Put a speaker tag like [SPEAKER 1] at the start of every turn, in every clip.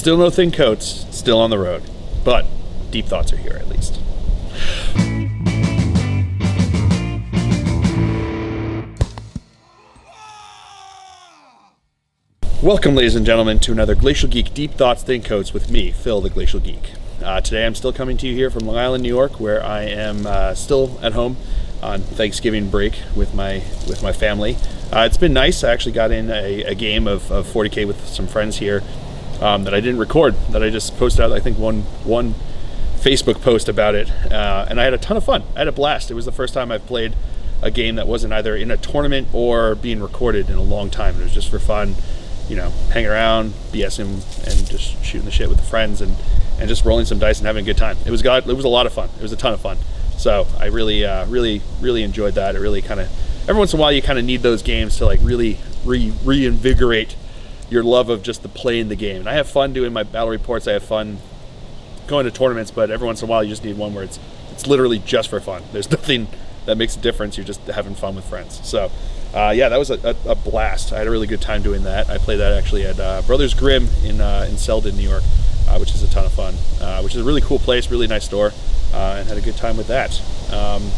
[SPEAKER 1] Still no thin coats, still on the road. But deep thoughts are here at least. Welcome, ladies and gentlemen, to another Glacial Geek Deep Thoughts Thin Coats with me, Phil the Glacial Geek. Today I'm still coming to you here from Long Island, New York, where I am still at home on Thanksgiving break with my family. It's been nice. I actually got in a game of 40K with some friends here that I didn't record, that I just posted out, I think, one Facebook post about it, and I had a ton of fun. I had a blast. It was the first time I've played a game that wasn't either in a tournament or being recorded in a long time. It was just for fun. You know, hanging around, BSing, and just shooting the shit with the friends, and just rolling some dice and having a good time. It was a lot of fun. It was a ton of fun. So I really enjoyed that. It really kind of, every once in a while, you kind of need those games to like really reinvigorate your love of just the play in the game. And I have fun doing my battle reports. I have fun going to tournaments, but every once in a while, you just need one where it's literally just for fun. There's nothing that makes a difference. You're just having fun with friends. So. Yeah, that was a blast. I had a really good time doing that. I played that actually at Brothers Grimm in Selden, New York, which is a ton of fun, which is a really cool place, really nice store, and had a good time with that.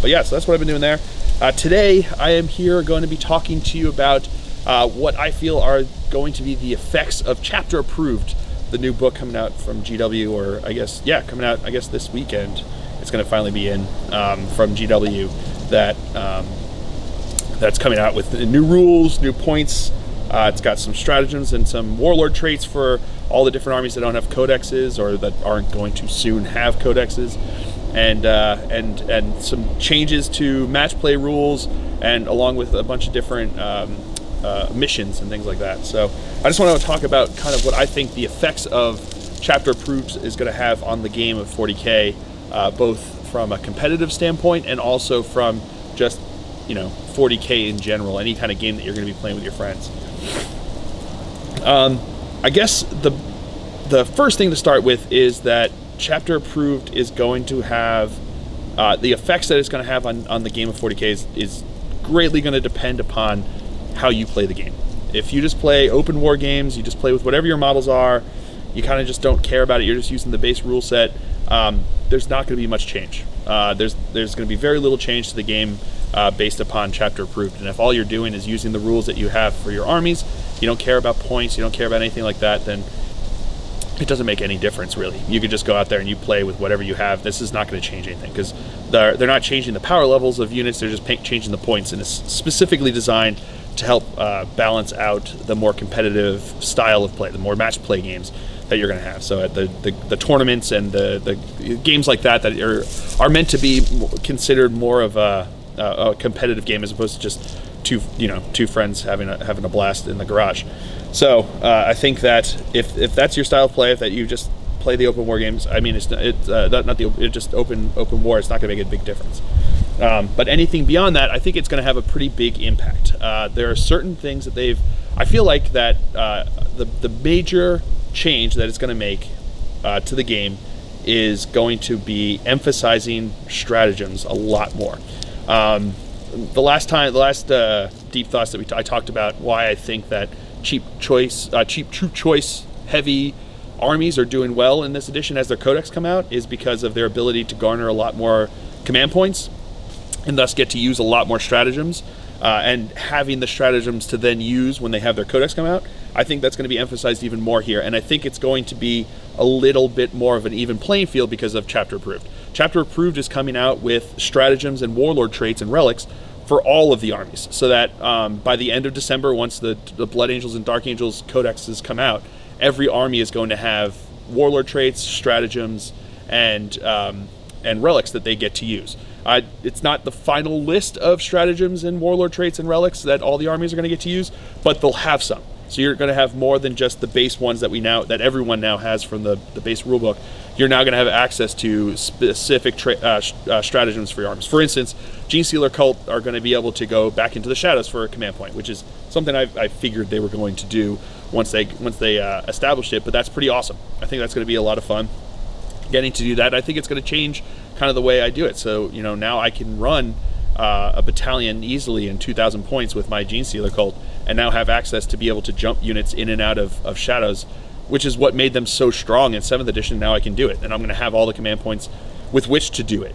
[SPEAKER 1] But yeah, so that's what I've been doing there. Today, I am here going to be talking to you about what I feel are going to be the effects of Chapter Approved, the new book coming out from GW, or I guess, yeah, coming out, I guess, this weekend. It's going to finally be in from GW that's coming out with new rules, new points. It's got some stratagems and some warlord traits for all the different armies that don't have codexes or that aren't going to soon have codexes, and some changes to match play rules, and along with a bunch of different missions and things like that. So I just want to talk about kind of what I think the effects of Chapter Approved is going to have on the game of 40K, both from a competitive standpoint and also from just, you know, 40K in general, any kind of game that you're going to be playing with your friends. I guess the first thing to start with is that Chapter Approved is going to have the effects that it's going to have on the game of 40K is greatly going to depend upon how you play the game. If you just play open war games, you just play with whatever your models are, you kind of just don't care about it, you're just using the base rule set, there's not going to be much change. There's going to be very little change to the game based upon Chapter Approved. And if all you're doing is using the rules that you have for your armies, you don't care about points, you don't care about anything like that, then it doesn't make any difference, really. You could just go out there and you play with whatever you have. This is not going to change anything, because they're not changing the power levels of units, they're just changing the points, and it's specifically designed to help balance out the more competitive style of play, the more match play games that you're going to have. So at the tournaments and the games like that are meant to be considered more of a competitive game, as opposed to just two friends having a blast in the garage. So I think that if that's your style of play, if that you just play the open war games, I mean, it's just open war, it's not going to make a big difference. But anything beyond that, I think it's going to have a pretty big impact. There are certain things that I feel like that the major change that it's going to make to the game is going to be emphasizing stratagems a lot more. The last deep thoughts that I talked about why I think that cheap troop choice heavy armies are doing well in this edition as their codex come out is because of their ability to garner a lot more command points and thus get to use a lot more stratagems, and having the stratagems to then use when they have their codex come out. I think that's going to be emphasized even more here, and I think it's going to be a little bit more of an even playing field because of Chapter Approved. Chapter Approved is coming out with stratagems and warlord traits and relics for all of the armies, so that by the end of December, once the Blood Angels and Dark Angels codexes come out, every army is going to have warlord traits, stratagems, and relics that they get to use. It's not the final list of stratagems and warlord traits and relics that all the armies are going to get to use, but they'll have some. So you're going to have more than just the base ones that everyone now has from the base rulebook. You're now going to have access to specific stratagems for your armies. For instance, Gene Stealer Cult are going to be able to go back into the shadows for a command point, which is something I figured they were going to do once they established it. But that's pretty awesome. I think that's going to be a lot of fun getting to do that. I think it's going to change kind of the way I do it. So now I can run a battalion easily in 2,000 points with my Gene Stealer Cult, and now have access to be able to jump units in and out of shadows which is what made them so strong in 7th edition. Now I can do it, and I'm going to have all the command points with which to do it.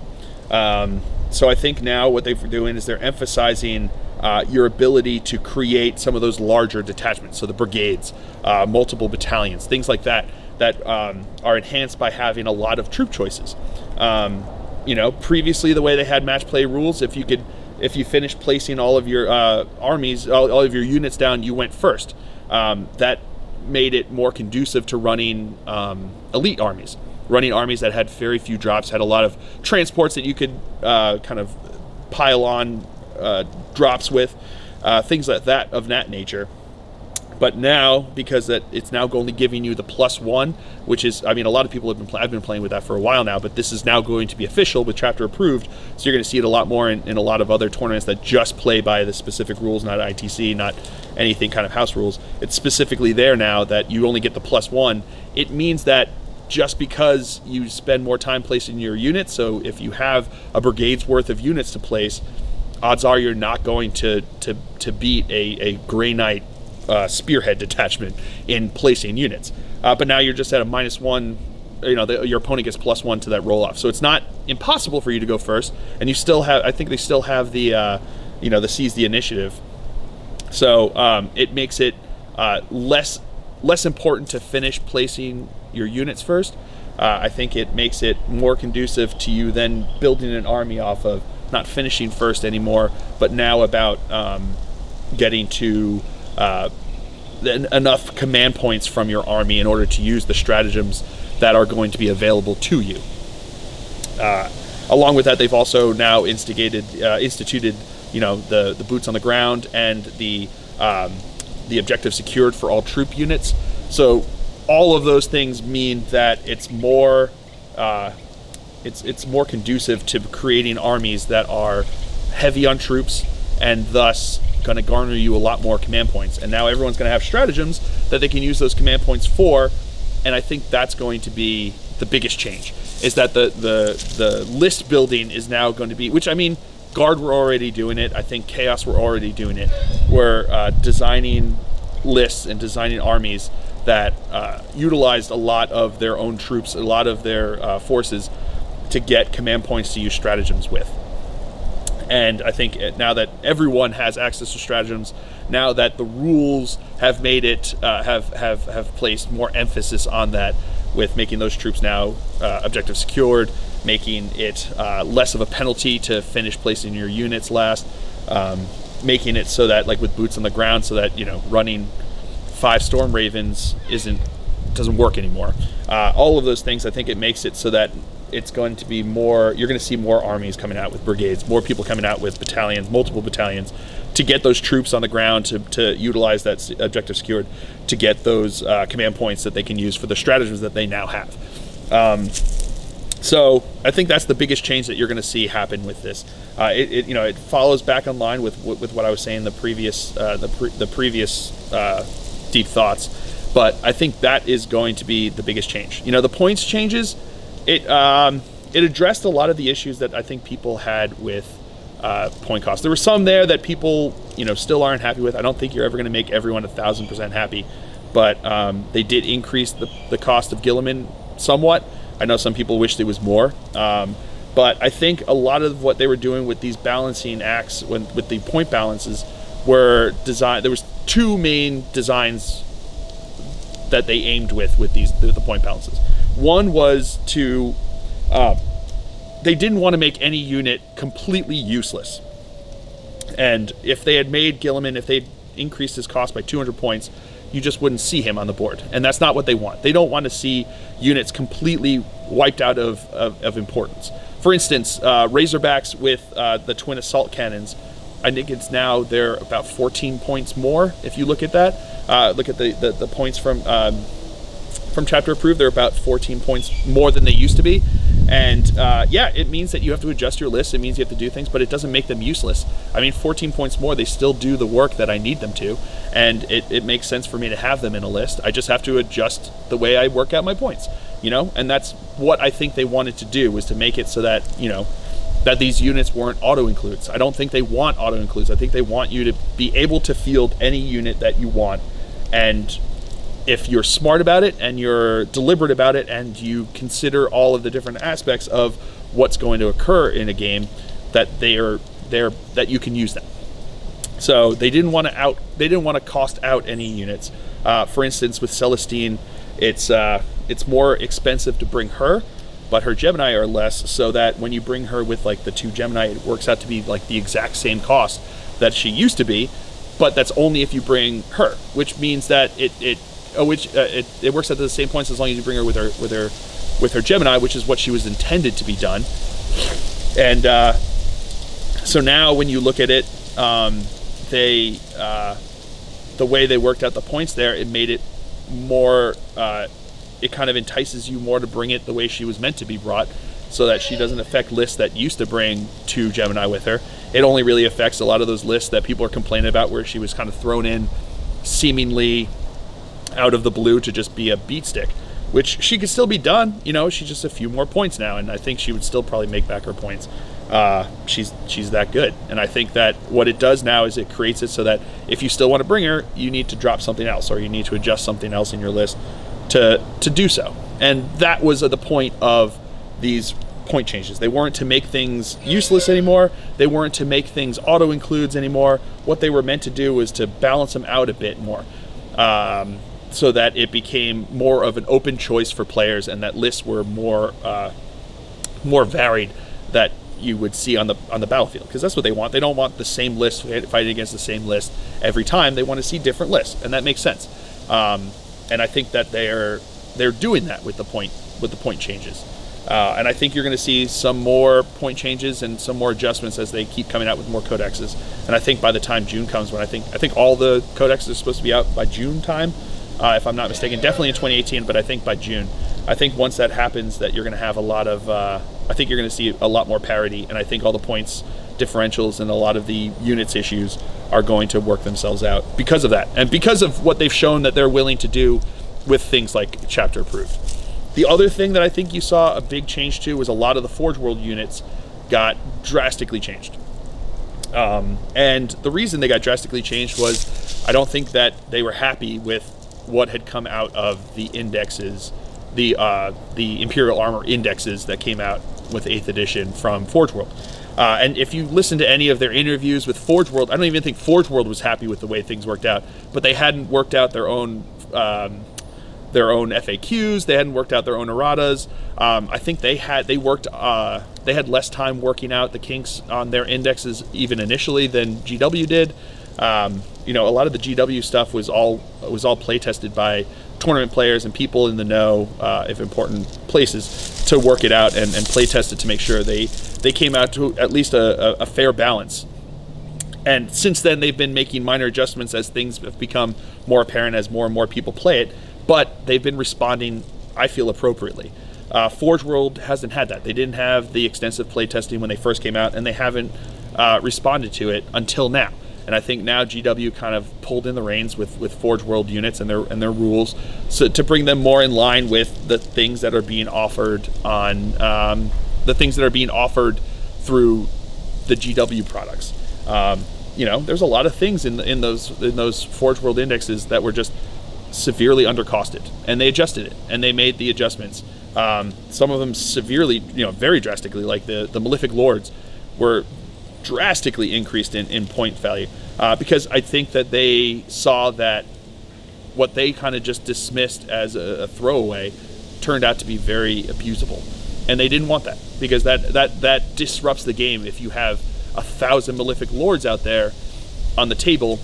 [SPEAKER 1] So I think now what they're doing is they're emphasizing your ability to create some of those larger detachments, so the brigades, multiple battalions, things like that, that are enhanced by having a lot of troop choices. You know, previously the way they had match play rules, if you finished placing all of your armies, all of your units down, you went first. That made it more conducive to running elite armies. Running armies that had very few drops, had a lot of transports that you could kind of pile on drops with, things like that of that nature. But now, because it's now only giving you the +1, which is, I mean, a lot of people have been playing with that for a while now, but this is now going to be official with chapter approved, so you're going to see it a lot more in a lot of other tournaments that just play by the specific rules, not ITC, not anything kind of house rules. It's specifically there now that you only get the +1. It means that just because you spend more time placing your units, so if you have a brigade's worth of units to place, odds are you're not going to beat a Grey Knight spearhead detachment in placing units. But now you're just at a -1, you know, your opponent gets +1 to that roll off. So it's not impossible for you to go first, and you still have, I think they still have the, you know, the seize the initiative. So it makes it less important to finish placing your units first. I think it makes it more conducive to you then building an army off of not finishing first anymore, but now about getting to enough command points from your army in order to use the stratagems that are going to be available to you. Along with that, they've also now instituted, you know, the boots on the ground and the objective secured for all troop units. So all of those things mean that it's more more conducive to creating armies that are heavy on troops and thus going to garner you a lot more command points. And now everyone's going to have stratagems that they can use those command points for, and I think that's going to be the biggest change, is that the list building is now going to be, which, I mean, Guard were already doing it, I think Chaos were already doing it. We're designing lists and designing armies that utilized a lot of their own troops, a lot of their forces to get command points to use stratagems with. And I think now that everyone has access to stratagems, now that the rules have made it, have placed more emphasis on that, with making those troops now objective secured, making it less of a penalty to finish placing your units last, making it so that, like with boots on the ground, so that, you know, running 5 Storm Ravens doesn't work anymore. All of those things, I think it makes it so that it's going to be more, you're going to see more armies coming out with brigades, more people coming out with battalions, multiple battalions, to get those troops on the ground, to utilize that objective secured, to get those command points that they can use for the stratagems that they now have. So I think that's the biggest change that you're going to see happen with this. You know, it follows back in line with what I was saying the previous deep thoughts, but I think that is going to be the biggest change. You know, the points changes, it addressed a lot of the issues that I think people had with point cost. There were some there that people, you know, still aren't happy with. I don't think you're ever going to make everyone 1000% happy, but they did increase the cost of Guilliman somewhat. I know some people wished it was more, but I think a lot of what they were doing with these balancing acts, with the point balances, were designed. There was 2 main designs that they aimed with the point balances. One was to, they didn't want to make any unit completely useless. And if they had made Guilliman, if they increased his cost by 200 points, you just wouldn't see him on the board. And that's not what they want. They don't want to see units completely wiped out of importance. For instance, Razorbacks with the twin assault cannons, I think it's now they're about 14 points more. If you look at that, look at the points from chapter approved, they're about 14 points more than they used to be. And yeah, it means that you have to adjust your list. It means you have to do things, but it doesn't make them useless. I mean, 14 points more, they still do the work that I need them to, and it makes sense for me to have them in a list. I just have to adjust the way I work out my points, you know? And that's what I think they wanted to do, was to make it so that, you know, that these units weren't auto-includes. I don't think they want auto-includes. I think they want you to be able to field any unit that you want, and if you're smart about it and you're deliberate about it and you consider all of the different aspects of what's going to occur in a game, that that you can use them. So they didn't want to cost out any units. For instance, with Celestine, it's more expensive to bring her, but her Gemini are less, so that when you bring her with like the 2 Gemini, it works out to be like the exact same cost that she used to be, but that's only if you bring her, which means that it works out to the same points as long as you bring her with her Gemini, which is what she was intended to be done. And so now when you look at it, the way they worked out the points there, it made it more, it kind of entices you more to bring it the way she was meant to be brought, so that she doesn't affect lists that used to bring 2 Gemini with her. It only really affects a lot of those lists that people are complaining about, where she was kind of thrown in seemingly out of the blue to just be a beat stick, which she could still be done. You know, she's just a few more points now, and I think she would still probably make back her points. She's that good. And I think that what it does now is it creates it so that if you still want to bring her, you need to drop something else, or you need to adjust something else in your list to do so. And that was the point of these point changes. They weren't to make things useless anymore. They weren't to make things auto includes anymore. What they were meant to do was to balance them out a bit more, so that it became more of an open choice for players, and that lists were more varied that you would see on the battlefield, because that's what they want. They don't want the same list fighting against the same list every time. They want to see different lists, and that makes sense. And I think that they're doing that with the point changes. And I think you're going to see some more point changes and some more adjustments as they keep coming out with more codexes. And I think by the time June comes, when I think all the codexes are supposed to be out by June time, if I'm not mistaken, definitely in 2018, but I think by June. I think once that happens, that you're going to have a lot of, I think you're going to see a lot more parity, and I think all the points differentials and a lot of the units issues are going to work themselves out because of that, and because of what they've shown that they're willing to do with things like chapter approved. The other thing that I think you saw a big change to was a lot of the Forge World units got drastically changed. And the reason they got drastically changed was I don't think that they were happy with what had come out of the indexes, the Imperial Armor indexes that came out with 8th edition from Forge World. And if you listen to any of their interviews with Forge World, I don't even think Forge World was happy with the way things worked out, but they hadn't worked out their own FAQs, they hadn't worked out their own erratas. I think they had less time working out the kinks on their indexes even initially than GW did. You know, a lot of the GW stuff was all play tested by tournament players and people in the know of important places to work it out and play test it to make sure they came out to at least a fair balance. And since then, they've been making minor adjustments as things have become more apparent as more and more people play it, but they've been responding, I feel, appropriately. Forge World hasn't had that. They didn't have the extensive play testing when they first came out, and they haven't responded to it until now. And I think now GW kind of pulled in the reins with Forge World units and their rules, so to bring them more in line with the things that are being offered on through the GW products. You know, there's a lot of things in those Forge World indexes that were just severely undercosted, and they adjusted it, and they made the adjustments. Some of them severely, very drastically, like the Malefic Lords were drastically increased in point value, because I think that they saw that what they kind of just dismissed as a throwaway turned out to be very abusable, and they didn't want that, because that disrupts the game. If you have 1,000 Malefic Lords out there on the table,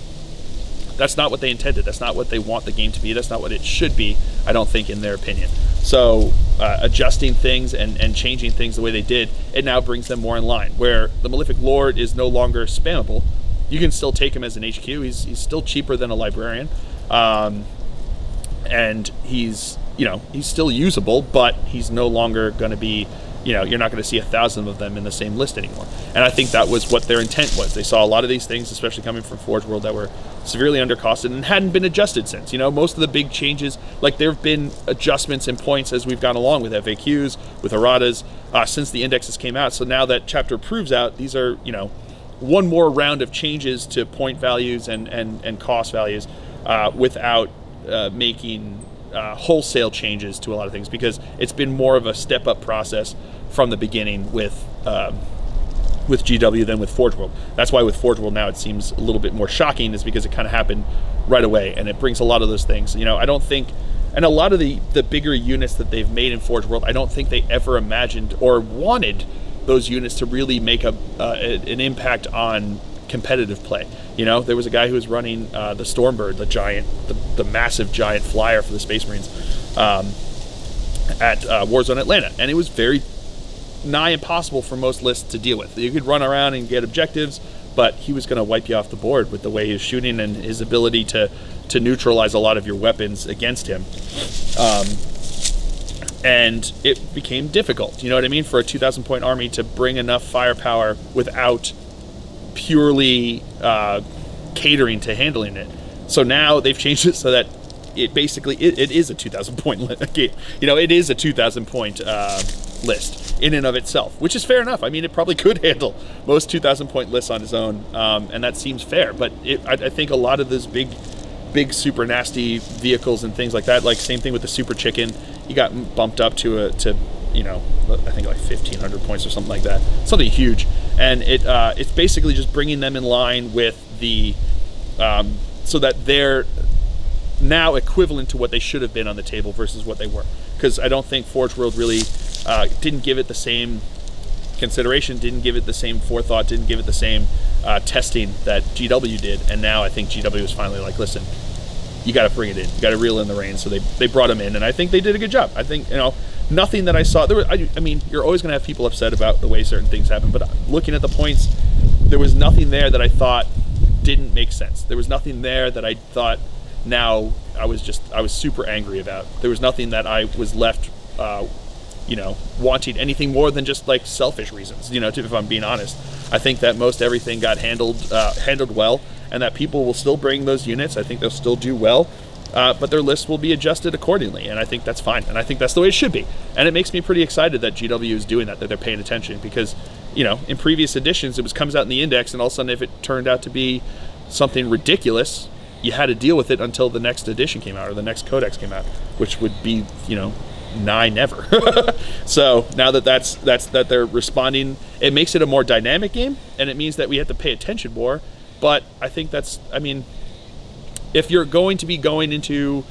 [SPEAKER 1] that's not what they intended. That's not what they want the game to be. That's not what it should be, I don't think, in their opinion. So adjusting things and changing things the way they did, it now brings them more in line, where the Malefic Lord is no longer spammable. You can still take him as an HQ. He's still cheaper than a librarian, and he's still usable, but he's no longer going to be, you're not going to see 1,000 of them in the same list anymore. And I think that was what their intent was. They saw a lot of these things, especially coming from Forge World, that were severely undercosted and hadn't been adjusted since. Most of the big changes, like there have been adjustments in points as we've gone along with FAQs, with erratas, since the indexes came out. So now that Chapter Approves out, these are, one more round of changes to point values and cost values, without making wholesale changes to a lot of things, because it's been more of a step-up process from the beginning with GW than with Forge World. That's why with Forge World now it seems a little bit more shocking, is because it kind of happened right away, and it brings a lot of those things. You know, I don't think, and a lot of the bigger units that they've made in Forge World, I don't think they ever imagined or wanted those units to really make an impact on competitive play. You know, there was a guy who was running the Stormbird, the massive giant flyer for the Space Marines at Warzone Atlanta, and it was very nigh impossible for most lists to deal with. You could run around and get objectives, but he was going to wipe you off the board with the way he was shooting and his ability to neutralize a lot of your weapons against him. And it became difficult, you know what I mean, for a 2,000 point army to bring enough firepower without purely catering to handling it. So now they've changed it so that it basically it is a 2,000 point you know, it is a 2,000 point list in and of itself, which is fair enough. I mean, it probably could handle most 2,000 point lists on its own, and that seems fair. But I think a lot of those big super nasty vehicles and things like that, like same thing with the Super Chicken, he got bumped up to you know, I think like 1,500 points or something like that, something huge, and it's basically just bringing them in line with the so that they're now equivalent to what they should have been on the table versus what they were. Because I don't think Forge World really didn't give it the same consideration, didn't give it the same forethought, didn't give it the same testing that GW did. And now I think GW was finally like, listen, you got to bring it in, you got to reel in the reins. So they brought him in, and I think they did a good job. I think, you know, nothing that I saw there was, I mean, you're always going to have people upset about the way certain things happen, but looking at the points, there was nothing there that I thought didn't make sense. There was nothing there that I thought now I was super angry about. There was nothing that I was left you know, wanting anything more than just like selfish reasons, you know, if I'm being honest. I think that most everything got handled well, and that people will still bring those units. I think they'll still do well, but their lists will be adjusted accordingly, and I think that's fine, and I think that's the way it should be. And it makes me pretty excited that GW is doing that they're paying attention, because, you know, in previous editions it comes out in the index, and all of a sudden if it turned out to be something ridiculous, you had to deal with it until the next edition came out or the next codex came out, which would be, you know, nigh never. So now that they're responding, it makes it a more dynamic game, and it means that we have to pay attention more. But I think that's, I mean, if you're going to be going into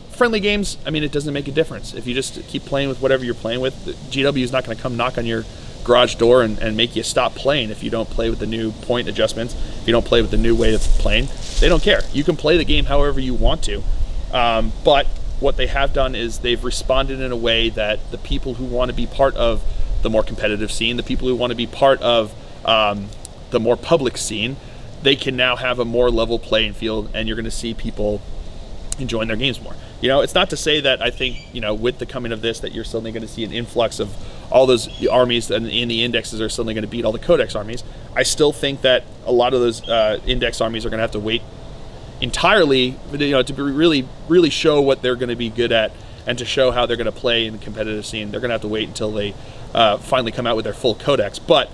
[SPEAKER 1] friendly games, I mean, it doesn't make a difference. If you just keep playing with whatever you're playing with, GW is not going to come knock on your garage door and make you stop playing if you don't play with the new point adjustments, if you don't play with the new way of playing. They don't care. You can play the game however you want to. But what they have done is they've responded in a way that the people who want to be part of the more competitive scene, the people who want to be part of the more public scene, they can now have a more level playing field, and you're going to see people enjoying their games more. You know, it's not to say that I think, you know, with the coming of this that you're suddenly going to see an influx of all those armies and in the indexes are suddenly going to beat all the codex armies. I still think that a lot of those index armies are going to have to wait entirely, you know, to really show what they're going to be good at and to show how they're going to play in the competitive scene. They're going to have to wait until they finally come out with their full codex. But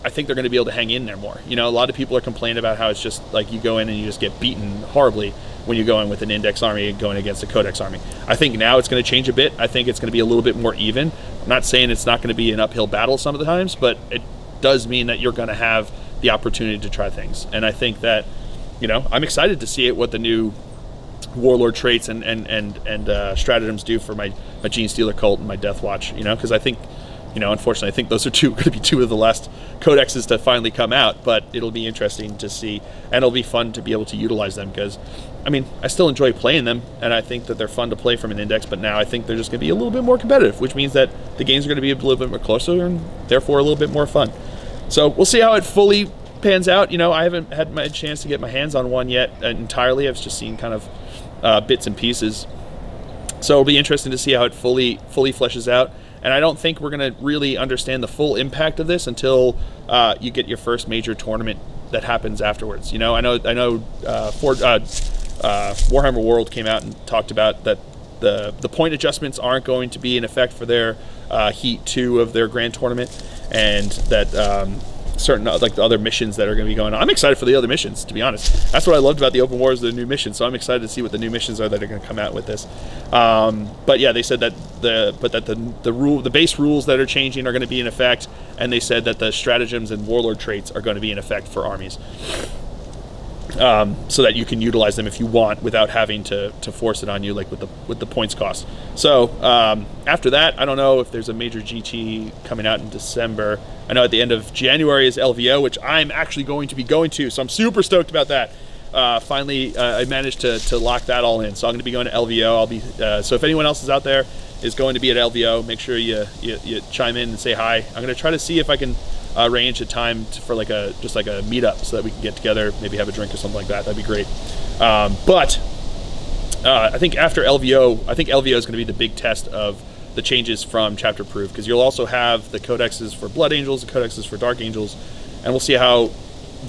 [SPEAKER 1] I think they're going to be able to hang in there more. You know, a lot of people are complaining about how it's just like you go in and you just get beaten horribly when you go in with an index army and going against a codex army. I think now it's going to change a bit. I think it's going to be a little bit more even. I'm not saying it's not going to be an uphill battle some of the times, but it does mean that you're going to have the opportunity to try things. And I think that, you know, I'm excited to see what the new warlord traits and stratagems do for my Gene Stealer cult and my Death Watch, you know, because I think, you know, unfortunately, I think those are going to be two of the last codexes to finally come out, but it'll be interesting to see, and it'll be fun to be able to utilize them, because, I mean, I still enjoy playing them, and I think that they're fun to play from an index, but now I think they're just going to be a little bit more competitive, which means that the games are going to be a little bit more closer, and therefore a little bit more fun. So we'll see how it fully pans out. You know, I haven't had my chance to get my hands on one yet entirely. I've just seen kind of bits and pieces. So it'll be interesting to see how it fully fleshes out. And I don't think we're going to really understand the full impact of this until you get your first major tournament that happens afterwards. You know, I know Warhammer World came out and talked about that the point adjustments aren't going to be in effect for their Heat 2 of their grand tournament, and that certain like the other missions that are going to be going on. I'm excited for the other missions, to be honest. That's what I loved about the open wars, the new missions. So I'm excited to see what the new missions are that are going to come out with this. But yeah, they said that the base rules that are changing are going to be in effect, and they said that the stratagems and warlord traits are going to be in effect for armies. So that you can utilize them if you want without having to force it on you, like with the points cost. So after that, I don't know if there's a major GT coming out in December. I know at the end of January is LVO, which I'm actually going to be going to, so I'm super stoked about that. Finally, I managed to lock that all in, so I'm going to be going to LVO. I'll be so if anyone else is out there is going to be at LVO, make sure you chime in and say hi. I'm going to try to see if I can arrange a time for just like a meetup so that we can get together, maybe have a drink or something like that. That'd be great. But I think after LVO, I think LVO is going to be the big test of the changes from Chapter Approved, because you'll also have the codexes for Blood Angels, the codexes for Dark Angels, and we'll see how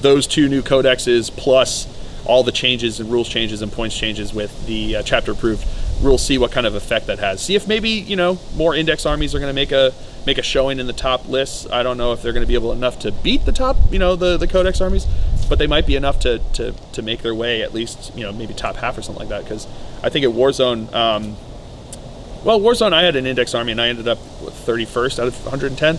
[SPEAKER 1] those two new codexes plus all the changes and rules changes and points changes with the Chapter Approved, we'll see what kind of effect that has. See if maybe, more index armies are going to make a showing in the top lists. I don't know if they're going to be enough to beat the top, the codex armies, but they might be enough to make their way at least, maybe top half or something like that. Because I think at Warzone, Warzone, I had an index army and I ended up 31st out of 110.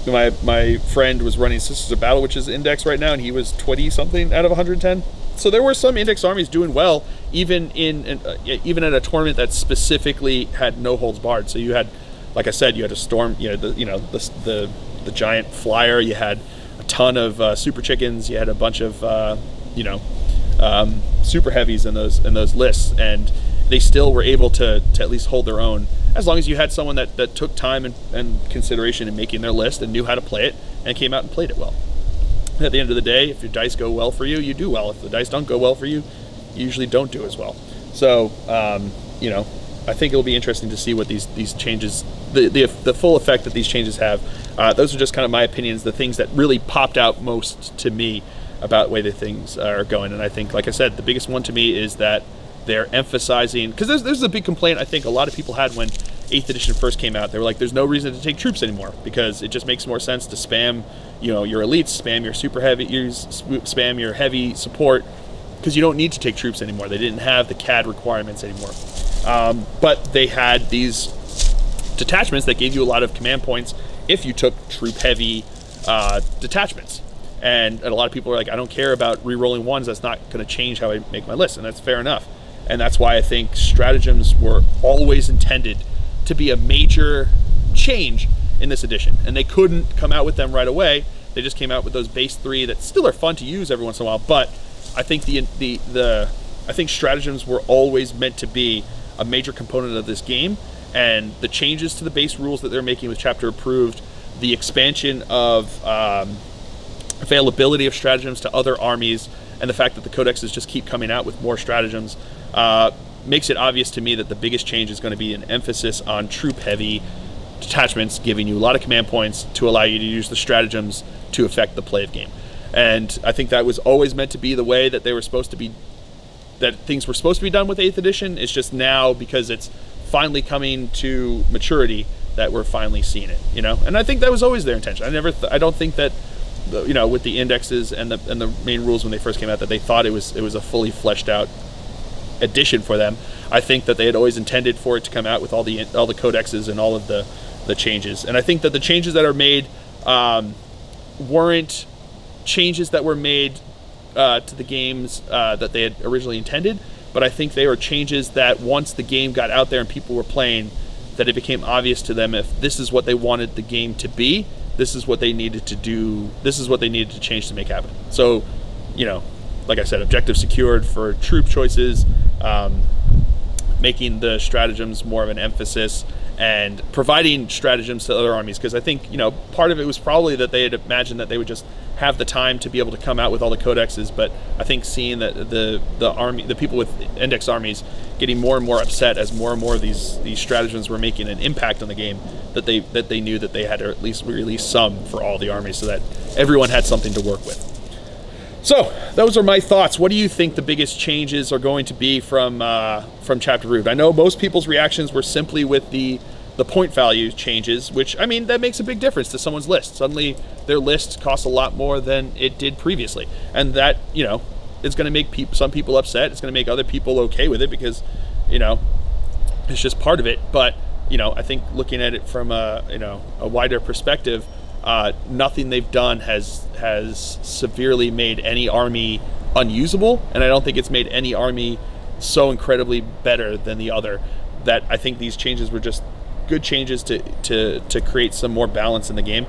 [SPEAKER 1] My friend was running Sisters of Battle, which is index right now, and he was 20 something out of 110. So there were some index armies doing well, even even at a tournament that specifically had no holds barred. So you had, like I said, you had a storm, the giant flyer. You had a ton of super chickens. You had a bunch of super heavies in those lists, and they still were able to at least hold their own, as long as you had someone that took time and consideration in making their list and knew how to play it and came out and played it well. At the end of the day, if your dice go well for you, you do well. If the dice don't go well for you, you usually don't do as well. So, I think it'll be interesting to see what these changes, the full effect that these changes have. Those are just kind of my opinions, the things that really popped out most to me about the way the things are going. And I think, like I said, the biggest one to me is that they're emphasizing, because there's a big complaint I think a lot of people had when 8th edition first came out. They were like, there's no reason to take troops anymore, because it just makes more sense to spam your elites, spam your super heavy, spam your heavy support, because you don't need to take troops anymore. They didn't have the CAD requirements anymore. But they had these detachments that gave you a lot of command points if you took troop heavy detachments. And a lot of people are like, I don't care about re-rolling ones, that's not going to change how I make my list, and that's fair enough. And that's why I think stratagems were always intended to be a major change in this edition, and they couldn't come out with them right away. They just came out with those base 3 that still are fun to use every once in a while, but I think I think stratagems were always meant to be a major component of this game, and the changes to the base rules that they're making with Chapter Approved, the expansion of availability of stratagems to other armies, and the fact that the codexes just keep coming out with more stratagems makes it obvious to me that the biggest change is going to be an emphasis on troop-heavy detachments, giving you a lot of command points to allow you to use the stratagems to affect the play of game. And I think that was always meant to be the way that they were supposed to be, that things were supposed to be done with 8th edition. It's just now, because it's finally coming to maturity, that we're finally seeing it, And I think that was always their intention. I don't think that, with the indexes and the main rules when they first came out, that they thought it was a fully fleshed out edition for them. I think that they had always intended for it to come out with all the codexes and all of the changes. And I think that the changes that are made weren't changes that were made to the games that they had originally intended, but I think they were changes that once the game got out there and people were playing, that it became obvious to them if this is what they wanted the game to be, this is what they needed to do, this is what they needed to change to make happen. So, like I said, objective secured for troop choices, making the stratagems more of an emphasis, and providing stratagems to other armies, because I think, part of it was probably that they had imagined that they would just have the time to be able to come out with all the codexes, but I think seeing that the people with index armies getting more and more upset as more and more of these stratagems were making an impact on the game, that they knew that they had to at least release some for all the armies so that everyone had something to work with. So those are my thoughts. What do you think the biggest changes are going to be from Chapter Approved? I know most people's reactions were simply with the the point value changes, which, I mean, that makes a big difference to someone's list. Suddenly their list costs a lot more than it did previously, and that, you know, it's going to make some people upset. It's going to make other people okay with it because, you know, it's just part of it. But, you know, I think looking at it from a, you know, a wider perspective, nothing they've done has severely made any army unusable, and I don't think it's made any army so incredibly better than the other, that I think these changes were just good changes to create some more balance in the game.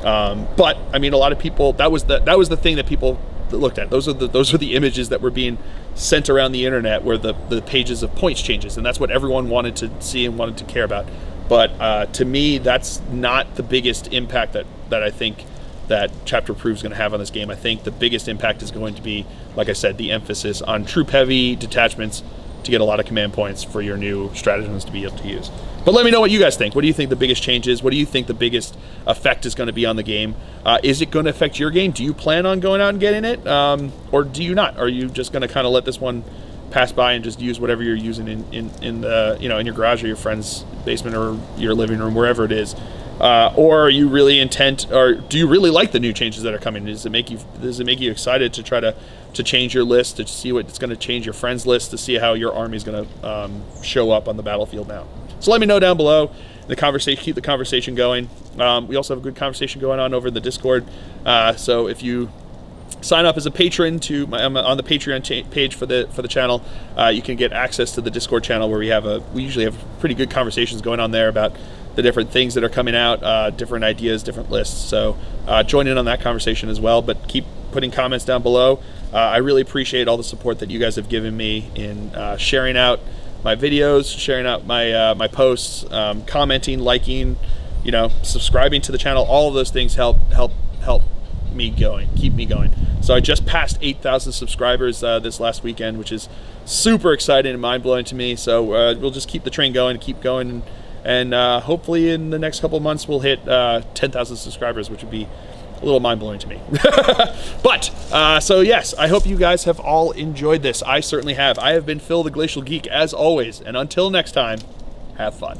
[SPEAKER 1] But I mean, a lot of people, that was the thing that people looked at. Those were the images that were being sent around the internet, were the pages of points changes, and that's what everyone wanted to see and wanted to care about. But to me, that's not the biggest impact that I think that Chapter Approved is going to have on this game. I think the biggest impact is going to be, like I said, the emphasis on troop-heavy detachments to get a lot of command points for your new stratagems to be able to use. But let me know what you guys think. What do you think the biggest change is? What do you think the biggest effect is going to be on the game? Is it going to affect your game? Do you plan on going out and getting it? Or do you not? Are you just going to kind of let this one pass by and just use whatever you're using in the, you know, in your garage or your friend's basement or your living room, wherever it is? Or are you really intent, or do you really like the new changes that are coming? Does it make you excited to try to change your list, to see what it's going to change your friends' list, to see how your army is going to show up on the battlefield now? So let me know down below. The conversation, keep the conversation going. We also have a good conversation going on over in the Discord. So if you sign up as a patron to I'm on the Patreon page for the channel, you can get access to the Discord channel where we usually have pretty good conversations going on there about the different things that are coming out, different ideas, different lists. So join in on that conversation as well, but keep putting comments down below. I really appreciate all the support that you guys have given me in sharing out my videos, sharing out my posts, commenting, liking, you know, subscribing to the channel. All of those things help me going, keep me going. So I just passed 8,000 subscribers this last weekend, which is super exciting and mind-blowing to me. So we'll just keep the train going, keep going, and hopefully in the next couple of months we'll hit 10,000 subscribers, which would be a little mind-blowing to me. But so yes, I hope you guys have all enjoyed this. I certainly have. I have been Phil the Glacial Geek as always, and until next time, have fun.